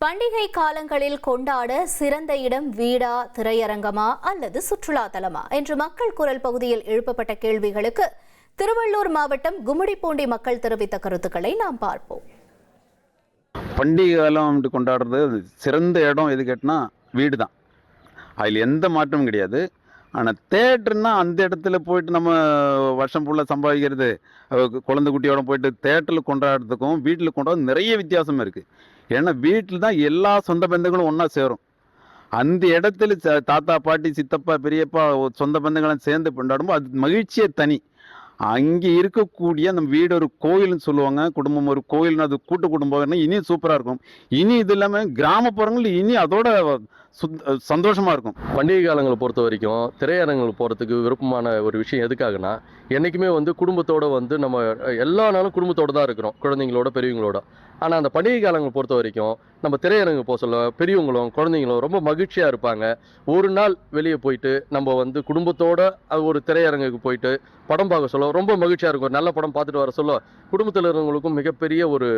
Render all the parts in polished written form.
பண்டிகை காலங்களில் கொண்டாட சிறந்த இடம் வீடா, திரையரங்கமா அல்லது சுற்றுலா தலமா என்று மக்கள் குரல் பகுதியில் எழுப்பப்பட்ட கேள்விகளுக்கு திருவள்ளூர் மாவட்டம் கும்மிடிப்பூண்டி மக்கள் தெரிவித்த கருத்துக்களை நாம் பார்ப்போம். பண்டிகை காலம் கொண்டாடுறது சிறந்த இடம் எது கேட்டினா வீடு தான். அதில் எந்த மாற்றமும் கிடையாது. ஆனால் தேட்டர்னா அந்த இடத்துல போயிட்டு நம்ம வருஷம் ஃபுல்லாக சம்பாதிக்கிறது, குழந்தை குட்டியோட போயிட்டு தேட்டரில் கொண்டாடுறதுக்கும் வீட்டில் கொண்டாடுறது நிறைய வித்தியாசம் இருக்குது. ஏன்னா வீட்டில் தான் எல்லா சொந்த பந்தங்களும் ஒன்றா சேரும். அந்த இடத்துல தாத்தா பாட்டி சித்தப்பா பெரியப்பா சொந்த பந்தங்களும் சேர்ந்து கொண்டாடும்போது அது மகிழ்ச்சியே தனி. அங்கே இருக்கக்கூடிய நம்ம வீடு ஒரு கோயில்னு சொல்லுவாங்க, குடும்பம் ஒரு கோயில்னு, அது கூட்டு குடும்பம்னா இனி சூப்பராக இருக்கும். இனி இது இல்லாமல் கிராமப்புறங்கள் இனி அதோட சந்தோஷமா இருக்கும். பண்டிகை காலங்களை பொறுத்த வரைக்கும் திரையரங்குகள் போகிறதுக்கு விருப்பமான ஒரு விஷயம் எதுக்காகனா, என்றைக்குமே குடும்பத்தோடு நம்ம எல்லா நாளும் குடும்பத்தோடு தான் இருக்கிறோம், குழந்தைங்களோட பெரியவங்களோட. ஆனால் அந்த பண்டிகை காலங்களை பொறுத்த வரைக்கும் நம்ம திரையரங்கு போக சொல்ல பெரியவங்களும் குழந்தைங்களும் ரொம்ப மகிழ்ச்சியாக இருப்பாங்க. ஒரு நாள் வெளியே போயிட்டு நம்ம குடும்பத்தோட ஒரு திரையரங்குக்கு போயிட்டு படம் பார்க்க சொல்ல ரொம்ப மகிழ்ச்சியாக இருக்கும். நல்ல படம் பார்த்துட்டு வர சொல்ல குடும்பத்தில் இருக்கிறவங்களுக்கும் மிகப்பெரிய ஒரு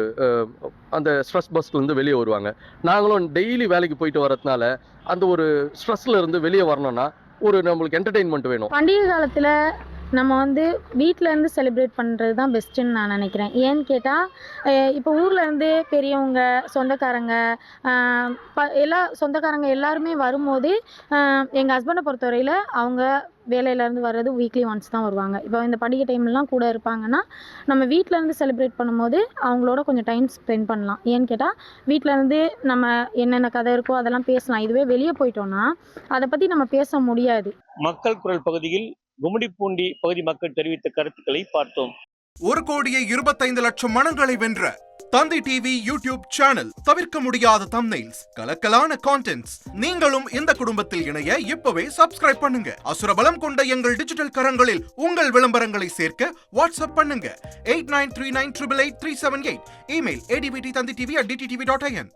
அந்த ஸ்ட்ரெஸ் பஸ்லேருந்து வெளியே வருவாங்க. நாங்களும் டெய்லி வேலைக்கு போயிட்டு வரதுனால அந்த ஒரு ஸ்ட்ரெஸ்ல இருந்து வெளியே வரணும்னா ஒரு நம்மளுக்கு என்டர்டெயின்மெண்ட் வேணும். பண்டிகை காலத்தில் நம்ம வீட்டிலேருந்து செலிப்ரேட் பண்ணுறது தான் பெஸ்ட்டுன்னு நான் நினைக்கிறேன். ஏன்னு கேட்டால், இப்போ ஊர்லேருந்து பெரியவங்க, சொந்தக்காரங்க, சொந்தக்காரங்க எல்லாருமே வரும்போது, எங்கள் ஹஸ்பண்டை பொறுத்தவரையில் அவங்க வேலையிலேருந்து வர்றது வீக்லி ஒன்ஸ் தான் வருவாங்க. இப்போ இந்த பண்டிகை டைம்லாம் கூட இருப்பாங்கன்னா, நம்ம வீட்டிலேருந்து செலிப்ரேட் பண்ணும்போது அவங்களோட கொஞ்சம் டைம் ஸ்பெண்ட் பண்ணலாம். ஏன்னு கேட்டால், வீட்டிலேருந்து நம்ம என்னென்ன கதை இருக்கோ அதெல்லாம் பேசலாம். இதுவே வெளியே போயிட்டோன்னா அதை பற்றி நம்ம பேச முடியாது. மக்கள் குரல் பகுதியில் கும்மிடிப்பூண்டி பகுதி மக்கள் தெரிவித்த கருத்துக்களை பார்த்தோம். 1,25,00,000 மனங்களை வென்ற தந்தி டிவி யூடியூப் சேனல். தவிர்க்க முடியாத தம்ப்நெயில்ஸ், கலக்கலான கான்டென்ட்ஸ். நீங்களும் இந்த குடும்பத்தில் இணைய இப்பவே சப்ஸ்கிரைப் பண்ணுங்க. அசுரபலம் கொண்ட எங்கள் டிஜிட்டல் கரங்களில் உங்கள் விளம்பரங்களை சேர்க்க வாட்ஸ்அப் பண்ணுங்க. 8939883838. Email advtthanditv@dttv.in.